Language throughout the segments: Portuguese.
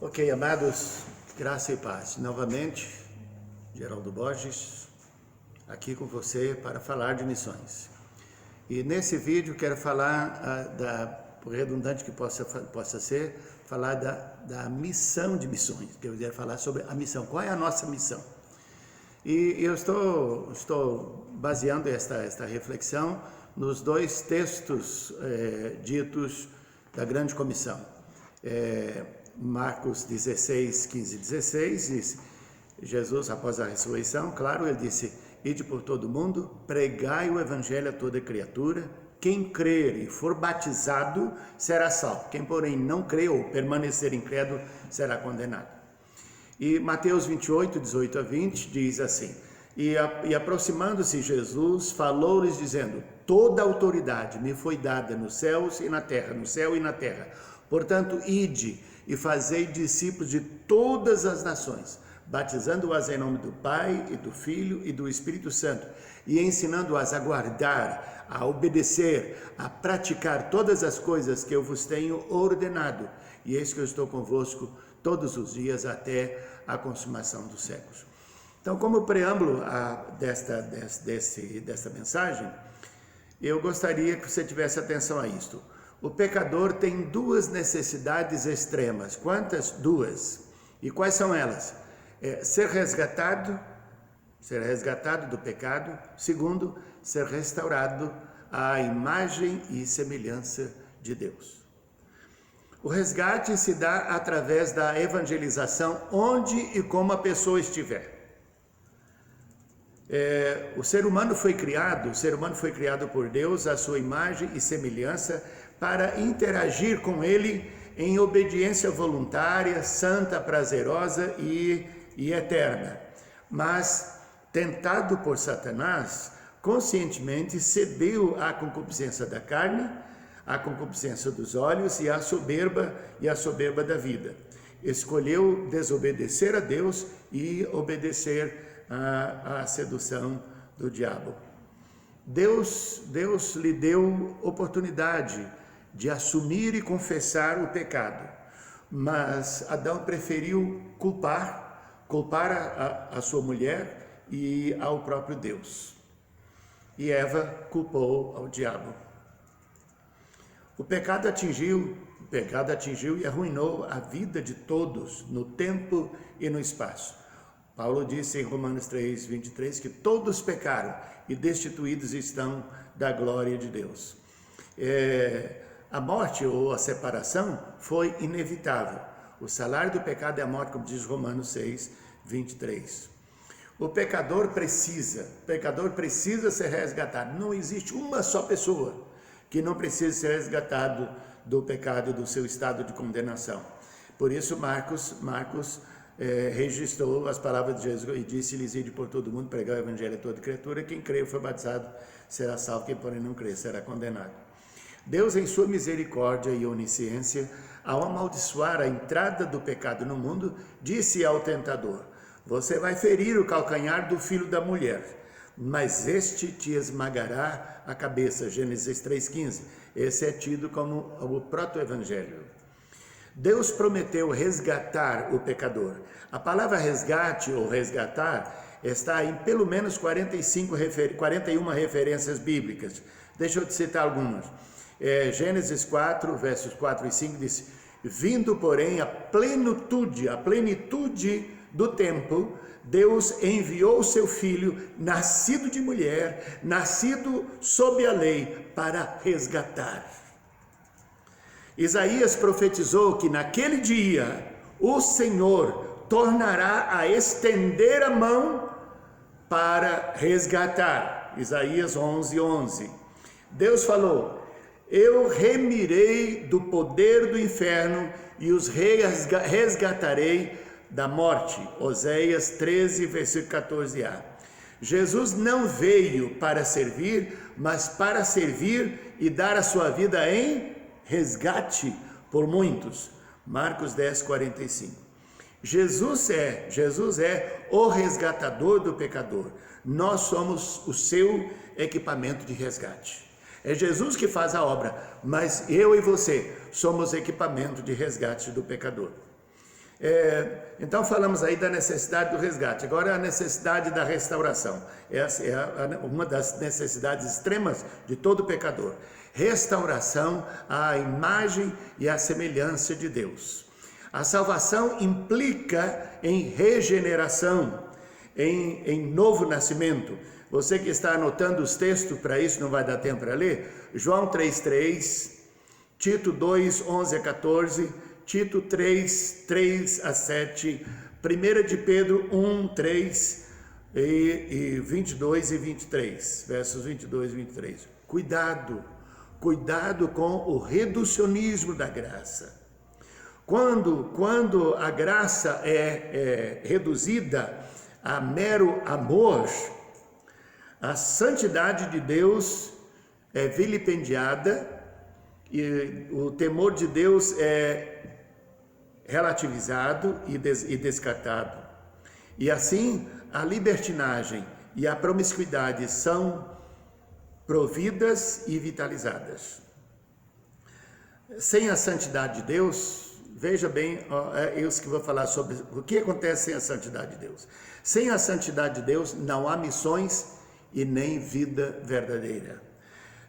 Ok, amados, graça e paz. Novamente, Geraldo Borges, aqui com você para falar de missões. E nesse vídeo quero falar, por redundante que possa ser, falar da missão de missões. Quero dizer, falar sobre a missão. Qual é a nossa missão? E eu estou baseando esta reflexão nos dois textos ditos da grande comissão. Marcos 16, 15 e 16, diz, Jesus, após a ressurreição, claro, ele disse, ide por todo mundo, pregai o evangelho a toda criatura, quem crer e for batizado será salvo, quem porém não crer ou permanecer incrédulo será condenado. E Mateus 28, 18 a 20 diz assim, e aproximando-se Jesus, falou-lhes dizendo, toda autoridade me foi dada nos céus e na terra, no céu e na terra, portanto, ide e fazei discípulos de todas as nações, batizando-as em nome do Pai e do Filho e do Espírito Santo, e ensinando-as a guardar, a obedecer, a praticar todas as coisas que eu vos tenho ordenado. E eis que eu estou convosco todos os dias até a consumação dos séculos. Então, como preâmbulo desta mensagem, eu gostaria que você tivesse atenção a isto. O pecador tem duas necessidades extremas. Quantas? Duas. E quais são elas? Ser resgatado do pecado. Segundo, ser restaurado à imagem e semelhança de Deus. O resgate se dá através da evangelização onde e como a pessoa estiver. O ser humano foi criado por Deus à sua imagem e semelhança para interagir com Ele em obediência voluntária, santa, prazerosa e eterna. Mas, tentado por Satanás, conscientemente cedeu à concupiscência da carne, à concupiscência dos olhos e à soberba da vida. Escolheu desobedecer a Deus e obedecer à sedução do diabo. Deus lhe deu oportunidade de assumir e confessar o pecado, mas Adão preferiu culpar a sua mulher e ao próprio Deus. E Eva culpou ao diabo. O pecado atingiu e arruinou a vida de todos, no tempo e no espaço. Paulo disse em Romanos 3, 23, que todos pecaram e destituídos estão da glória de Deus. A morte ou a separação foi inevitável. O salário do pecado é a morte, como diz Romanos 6, 23. O pecador precisa ser resgatado. Não existe uma só pessoa que não precise ser resgatado do pecado, do seu estado de condenação. Por isso Marcos registrou as palavras de Jesus e disse-lhes, ide por todo mundo, pregar o evangelho a toda criatura, quem crê e for batizado será salvo, quem porém não crê será condenado. Deus, em sua misericórdia e onisciência, ao amaldiçoar a entrada do pecado no mundo, disse ao tentador, você vai ferir o calcanhar do filho da mulher, mas este te esmagará a cabeça, Gênesis 3,15. Esse é tido como o proto-evangelho. Deus prometeu resgatar o pecador. A palavra resgate ou resgatar está em pelo menos 41 referências bíblicas. Deixa eu te citar algumas. Gênesis 4, versos 4 e 5 diz, vindo porém a plenitude do tempo, Deus enviou seu filho, nascido de mulher, nascido sob a lei, para resgatar. Isaías profetizou que naquele dia o Senhor tornará a estender a mão para resgatar. Isaías 11, 11. Deus falou, eu remirei do poder do inferno e os resgatarei da morte. Oséias 13, versículo 14a. Jesus não veio para servir, mas para servir e dar a sua vida em resgate por muitos. Marcos 10, 45. Jesus é o resgatador do pecador. Nós somos o seu equipamento de resgate. É Jesus que faz a obra, mas eu e você somos equipamento de resgate do pecador. Então falamos aí da necessidade do resgate, agora a necessidade da restauração. Essa é uma das necessidades extremas de todo pecador. Restauração à imagem e à semelhança de Deus. A salvação implica em regeneração, em novo nascimento. Você que está anotando os textos, para isso não vai dar tempo para ler, João 3,3, Tito 2, 11 a 14, Tito 3, 3 a 7, 1 de Pedro 1, 3 e 22 e 23, versos 22 e 23. Cuidado com o reducionismo da graça. Quando a graça é reduzida a mero amor, a santidade de Deus é vilipendiada e o temor de Deus é relativizado e descartado. E assim, a libertinagem e a promiscuidade são providas e vitalizadas. Sem a santidade de Deus, veja bem, é isso que vou falar sobre o que acontece sem a santidade de Deus. Sem a santidade de Deus não há missões e nem vida verdadeira.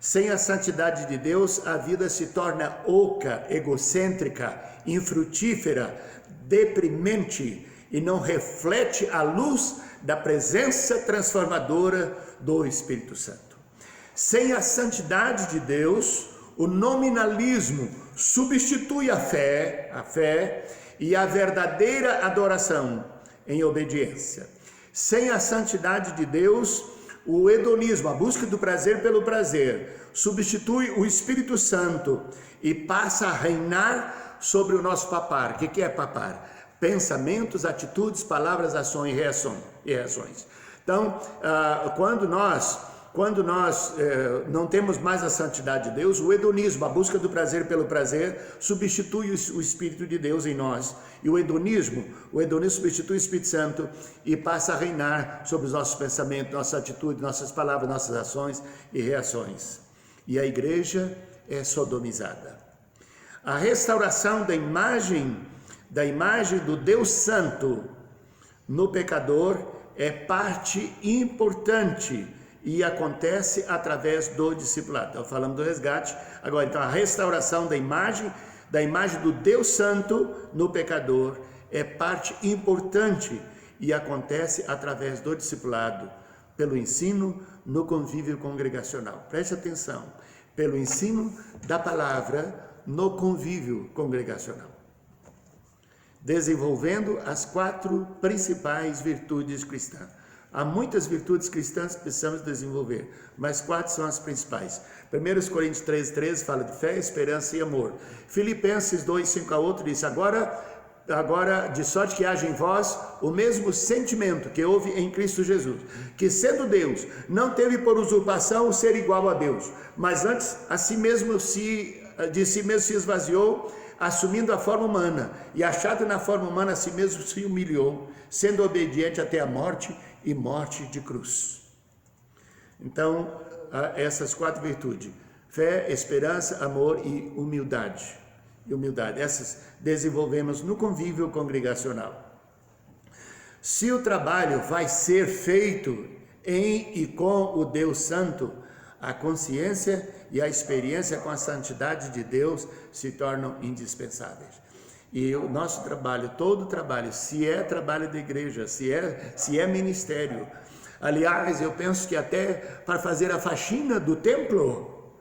Sem a santidade de Deus, a vida se torna oca, egocêntrica, infrutífera, deprimente e não reflete a luz da presença transformadora do Espírito Santo. Sem a santidade de Deus, o nominalismo substitui a fé e a verdadeira adoração em obediência. Sem a santidade de Deus, o hedonismo, a busca do prazer pelo prazer, substitui o Espírito Santo e passa a reinar sobre o nosso papar. O que é papar? Pensamentos, atitudes, palavras, ações e reações. Então, quando nós não temos mais a santidade de Deus, o hedonismo, a busca do prazer pelo prazer, substitui o Espírito de Deus em nós. E o hedonismo substitui o Espírito Santo e passa a reinar sobre os nossos pensamentos, nossas atitudes, nossas palavras, nossas ações e reações. E a igreja é sodomizada. A restauração da imagem do Deus Santo no pecador é parte importante e acontece através do discipulado. Então, falamos do resgate. Agora, então, a restauração da imagem do Deus Santo no pecador é parte importante e acontece através do discipulado, pelo ensino no convívio congregacional. Preste atenção, pelo ensino da palavra no convívio congregacional. Desenvolvendo as 4 principais virtudes cristãs. Há muitas virtudes cristãs que precisamos desenvolver, mas 4 são as principais. 1 Coríntios 13 fala de fé, esperança e amor. Filipenses 2, 5 a 8 diz, agora de sorte que haja em vós o mesmo sentimento que houve em Cristo Jesus, que sendo Deus, não teve por usurpação o ser igual a Deus, mas antes de si mesmo se esvaziou, assumindo a forma humana, e achado na forma humana a si mesmo se humilhou, sendo obediente até a morte e morte de cruz. Então, essas 4 virtudes, fé, esperança, amor e humildade. Essas desenvolvemos no convívio congregacional. Se o trabalho vai ser feito em e com o Deus Santo, a consciência e a experiência com a santidade de Deus se tornam indispensáveis. E o nosso trabalho, todo trabalho, se é trabalho de igreja, se é ministério, aliás, eu penso que até para fazer a faxina do templo,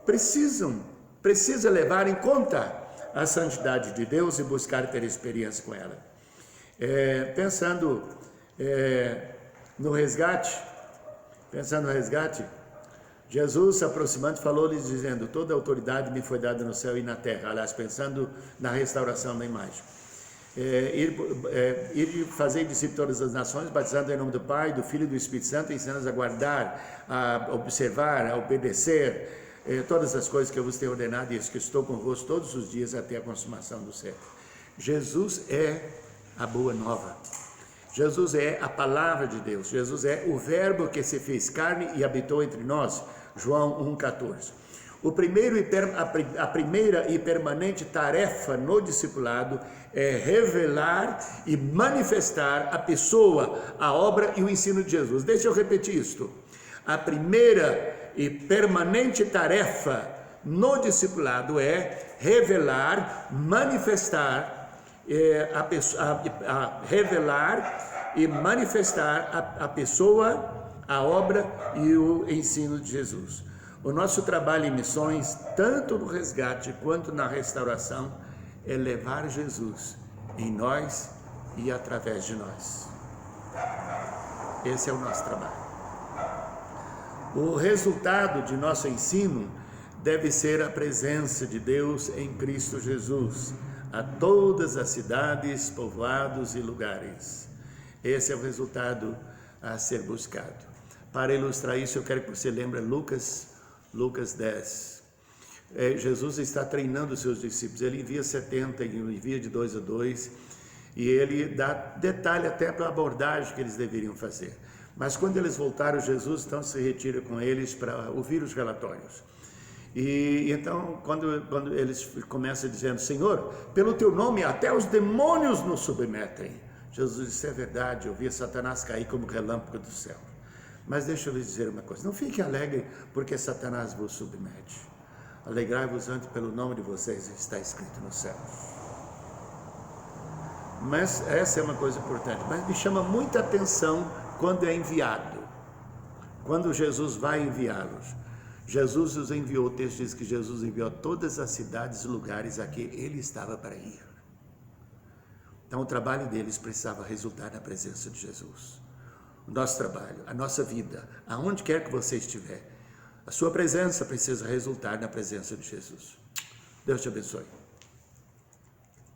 precisa levar em conta a santidade de Deus e buscar ter experiência com ela. Pensando no resgate, Jesus se aproximando falou-lhes dizendo, toda autoridade me foi dada no céu e na terra, aliás, pensando na restauração da imagem. Ir fazer discípulos de todas as nações, batizando em nome do Pai, do Filho e do Espírito Santo, ensinando-os a guardar, a observar, a obedecer, todas as coisas que eu vos tenho ordenado, e eis que estou convosco todos os dias até a consumação do século. Jesus é a boa nova. Jesus é a palavra de Deus. Jesus é o verbo que se fez carne e habitou entre nós. João 1,14. A primeira e permanente tarefa no discipulado é revelar e manifestar a pessoa, a obra e o ensino de Jesus. Deixa eu repetir isto. A primeira e permanente tarefa no discipulado é revelar, manifestar, revelar e manifestar a pessoa, a obra e o ensino de Jesus. O nosso trabalho em missões, tanto no resgate quanto na restauração, é levar Jesus em nós e através de nós. Esse é o nosso trabalho. O resultado de nosso ensino deve ser a presença de Deus em Cristo Jesus, a todas as cidades, povoados e lugares. Esse é o resultado a ser buscado. Para ilustrar isso, eu quero que você lembre Lucas 10. Jesus está treinando os seus discípulos, ele envia 70, ele envia de 2 a 2, e ele dá detalhe até para a abordagem que eles deveriam fazer. Mas quando eles voltaram, Jesus então se retira com eles para ouvir os relatórios. E então, quando eles começam dizendo: Senhor, pelo teu nome até os demônios nos submetem. Jesus disse: é verdade, eu vi Satanás cair como relâmpago do céu. Mas deixa eu lhes dizer uma coisa: não fique alegre porque Satanás vos submete. Alegrai-vos antes pelo nome de vocês, está escrito no céu. Mas essa é uma coisa importante. Mas me chama muita atenção quando é enviado. Quando Jesus vai enviá-los. Jesus os enviou, o texto diz que Jesus enviou a todas as cidades e lugares a que ele estava para ir. Então o trabalho deles precisava resultar na presença de Jesus. O nosso trabalho, a nossa vida, aonde quer que você estiver, a sua presença precisa resultar na presença de Jesus. Deus te abençoe.